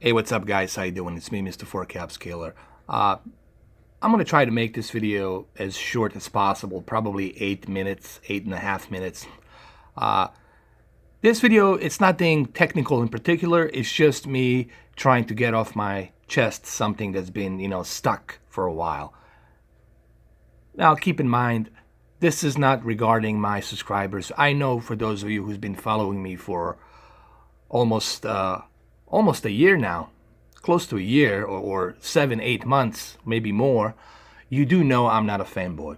Hey, what's up guys? How you doing? It's me, Mr. 4K Upscaler. I'm going to try to make this video as short as possible, probably 8 minutes, 8.5 minutes. This video, it's nothing technical in particular. It's just me trying to get off my chest something that's been, stuck for a while. Now, keep in mind, this is not regarding my subscribers. I know for those of you who's been following me for almost a year now, close to a year, or 7-8 months, maybe more, you do know I'm not a fanboy.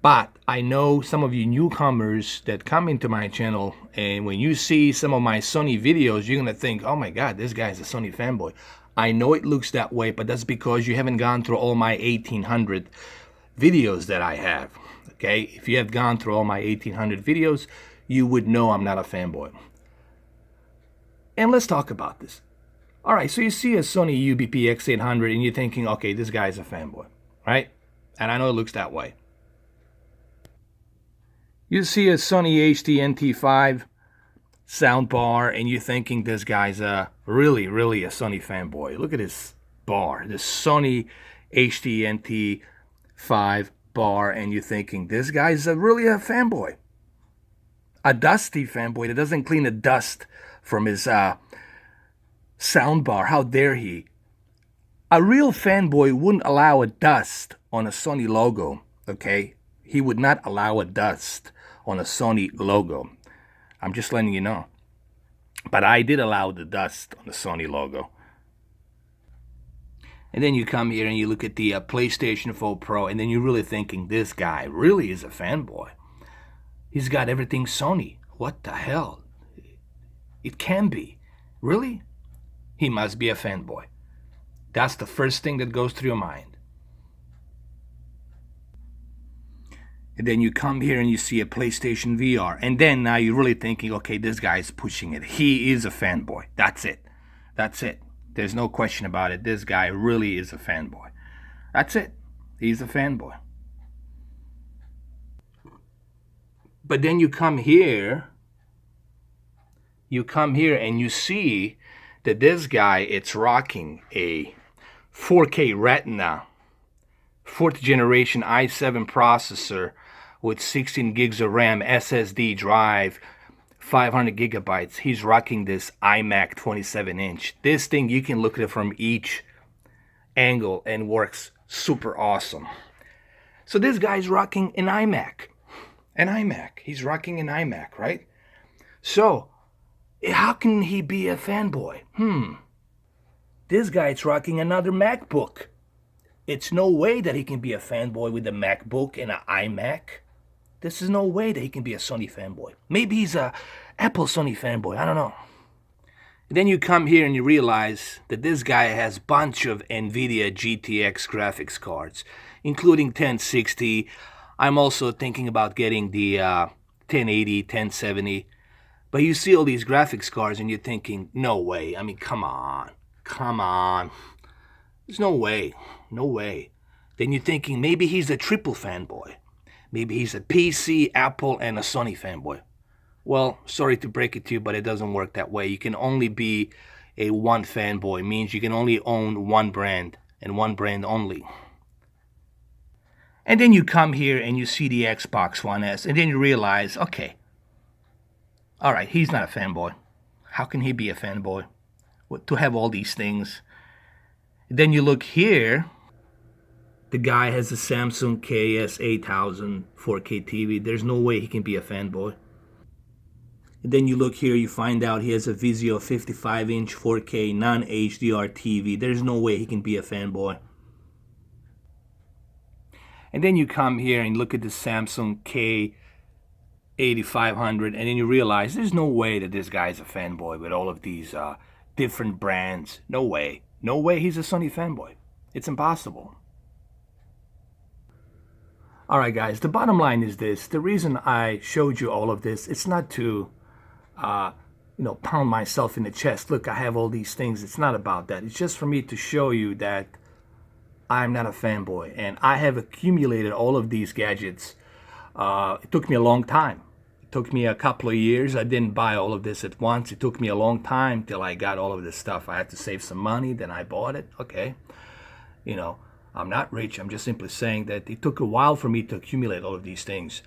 But I know some of you newcomers that come into my channel, and when you see some of my Sony videos, you're gonna think, oh my god, this guy's a Sony fanboy. I know it looks that way, but that's because you haven't gone through all my 1800 videos that I have. Okay, if you have gone through all my 1800 videos, you would know I'm not a fanboy. And let's talk about this. All right, so you see a Sony UBP X800 and you're thinking, okay, this guy's a fanboy, right? And I know it looks that way. You see a Sony HDNT5 soundbar and you're thinking this guy's really a Sony fanboy. Look at this bar, this Sony HDNT5 bar, and you're thinking this guy's really a fanboy. A dusty fanboy that doesn't clean the dust from his soundbar. How dare he? A real fanboy wouldn't allow a dust on a Sony logo, okay? He would not allow a dust on a Sony logo. I'm just letting you know. But I did allow the dust on the Sony logo. And then you come here and you look at the PlayStation 4 Pro, and then you're really thinking, this guy really is a fanboy. He's got everything Sony. What the hell? It can be. Really? He must be a fanboy. That's the first thing that goes through your mind. And then you come here and you see a PlayStation VR. And then now you're really thinking, okay, this guy's pushing it. He is a fanboy. That's it. That's it. There's no question about it. This guy really is a fanboy. That's it. He's a fanboy. But then you come here and you see that this guy, it's rocking a 4K Retina 4th generation i7 processor with 16 gigs of RAM, SSD drive, 500 gigabytes. He's rocking this iMac 27-inch. This thing, you can look at it from each angle and works super awesome. So this guy's rocking an iMac. An iMac. He's rocking an iMac, right? So, how can he be a fanboy? This guy's rocking another MacBook. It's no way that he can be a fanboy with a MacBook and an iMac. This is no way that he can be a Sony fanboy. Maybe he's a Apple Sony fanboy. I don't know. And then you come here and you realize that this guy has a bunch of NVIDIA GTX graphics cards, including 1060. I'm also thinking about getting the 1080, 1070. But you see all these graphics cards and you're thinking, no way. I mean, come on. Come on. There's no way. No way. Then you're thinking maybe he's a triple fanboy. Maybe he's a PC, Apple, and a Sony fanboy. Well, sorry to break it to you, but it doesn't work that way. You can only be a one fanboy. Means you can only own one brand and one brand only. And then you come here and you see the Xbox One S, and then you realize, okay, all right, he's not a fanboy. How can he be a fanboy? To have all these things. Then you look here, the guy has a Samsung KS8000 4K TV. There's no way he can be a fanboy. And then you look here, you find out he has a Vizio 55-inch 4K non-HDR TV. There's no way he can be a fanboy. And then you come here and look at the Samsung K8500, and then you realize there's no way that this guy's a fanboy with all of these different brands. No way. No way he's a Sony fanboy. It's impossible. Alright guys, the bottom line is this. The reason I showed you all of this, it's not to, pound myself in the chest. Look, I have all these things. It's not about that. It's just for me to show you that I'm not a fanboy. And I have accumulated all of these gadgets. It took me a long time. took me a couple of years. I didn't buy all of this at once. It took me a long time till I got all of this stuff. I had to save some money, then I bought it. Okay. You know, I'm not rich. I'm just simply saying that it took a while for me to accumulate all of these things.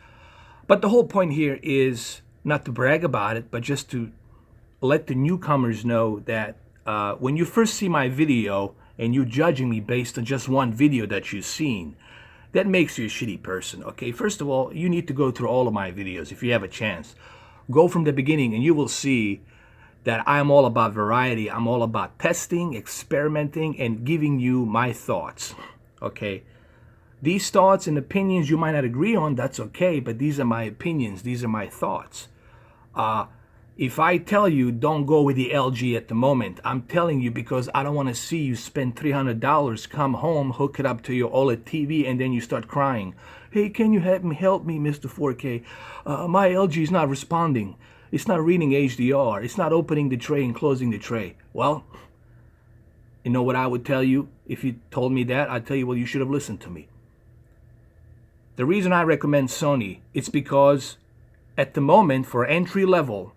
But the whole point here is not to brag about it, but just to let the newcomers know that when you first see my video and you're judging me based on just one video that you've seen, that makes you a shitty person, okay? First of all, you need to go through all of my videos if you have a chance. Go from the beginning and you will see that I'm all about variety. I'm all about testing, experimenting, and giving you my thoughts, okay? These thoughts and opinions you might not agree on, that's okay, but these are my opinions. These are my thoughts. If I tell you don't go with the LG at the moment, I'm telling you because I don't want to see you spend $300, come home, hook it up to your OLED TV, and then you start crying. Hey, can you help me, Mr. 4K? My LG is not responding. It's not reading HDR. It's not opening the tray and closing the tray. Well, you know what I would tell you? If you told me that, I'd tell you, well, you should have listened to me. The reason I recommend Sony, it's because at the moment, for entry level,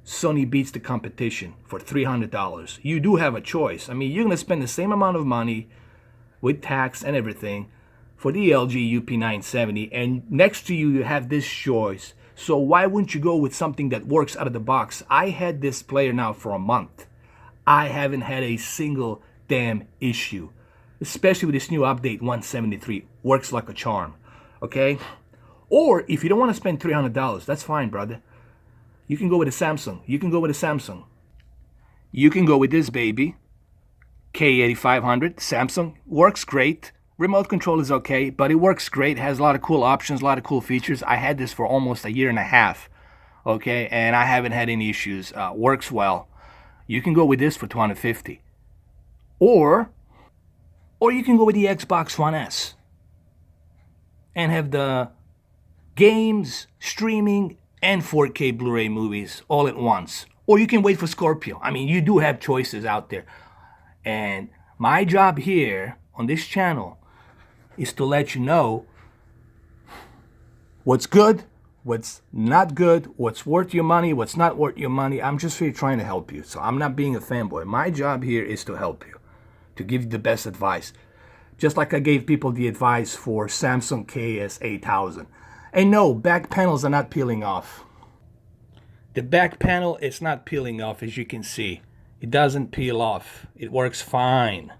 Sony beats the competition for $300. You do have a choice. I mean, you're going to spend the same amount of money with tax and everything for the LG UP970, and next to you, you have this choice. So why wouldn't you go with something that works out of the box? I had this player now for a month. I haven't had a single damn issue, especially with this new update 173. Works like a charm, okay? Or if you don't want to spend $300, that's fine, brother. You can go with a Samsung. You can go with a Samsung. You can go with this baby, K8500. Samsung works great. Remote control is okay, but it works great. Has a lot of cool options, a lot of cool features. I had this for almost a year and a half, okay, and I haven't had any issues. Works well. You can go with this for $250, or you can go with the Xbox One S and have the games, streaming, and 4K Blu-ray movies all at once. Or you can wait for Scorpio. I mean, you do have choices out there. And my job here on this channel is to let you know what's good, what's not good, what's worth your money, what's not worth your money. I'm just really trying to help you. So I'm not being a fanboy. My job here is to help you, to give you the best advice. Just like I gave people the advice for Samsung KS8000. And no, back panels are not peeling off. The back panel is not peeling off, as you can see. It doesn't peel off. It works fine.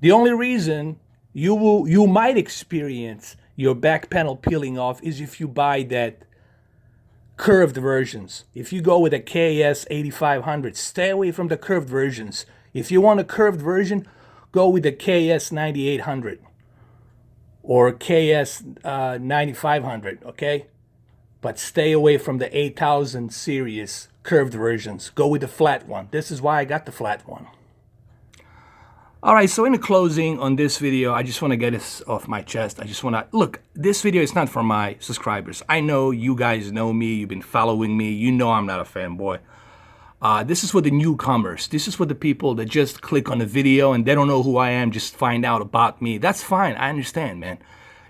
The only reason you might experience your back panel peeling off is if you buy that curved versions. If you go with a KS8500, stay away from the curved versions. If you want a curved version, go with the KS9800. Or KS 9500, okay? But stay away from the 8000 series curved versions. Go with the flat one. This is why I got the flat one. All right, so in the closing on this video, I just want to get this off my chest. I just want to, look, this video is not for my subscribers. I know you guys know me. You've been following me. You know I'm not a fanboy. This is for the newcomers. This is for the people that just click on the video and they don't know who I am, just find out about me. That's fine. I understand, man.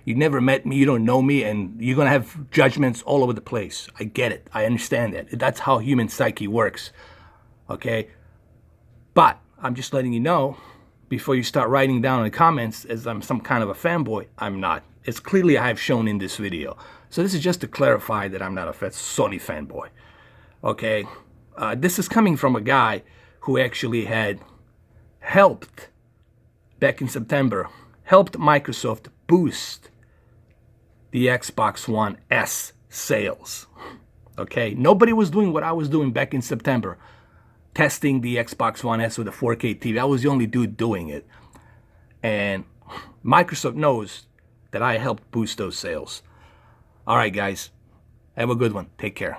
You never met me. You don't know me. And you're going to have judgments all over the place. I get it. I understand that. That's how human psyche works. Okay? But I'm just letting you know, before you start writing down in the comments as I'm some kind of a fanboy, I'm not. It's clearly I have shown in this video. So this is just to clarify that I'm not a Sony fanboy. Okay? This is coming from a guy who actually had helped, back in September, helped Microsoft boost the Xbox One S sales. Okay, nobody was doing what I was doing back in September, testing the Xbox One S with a 4K TV. I was the only dude doing it. And Microsoft knows that I helped boost those sales. All right, guys, have a good one. Take care.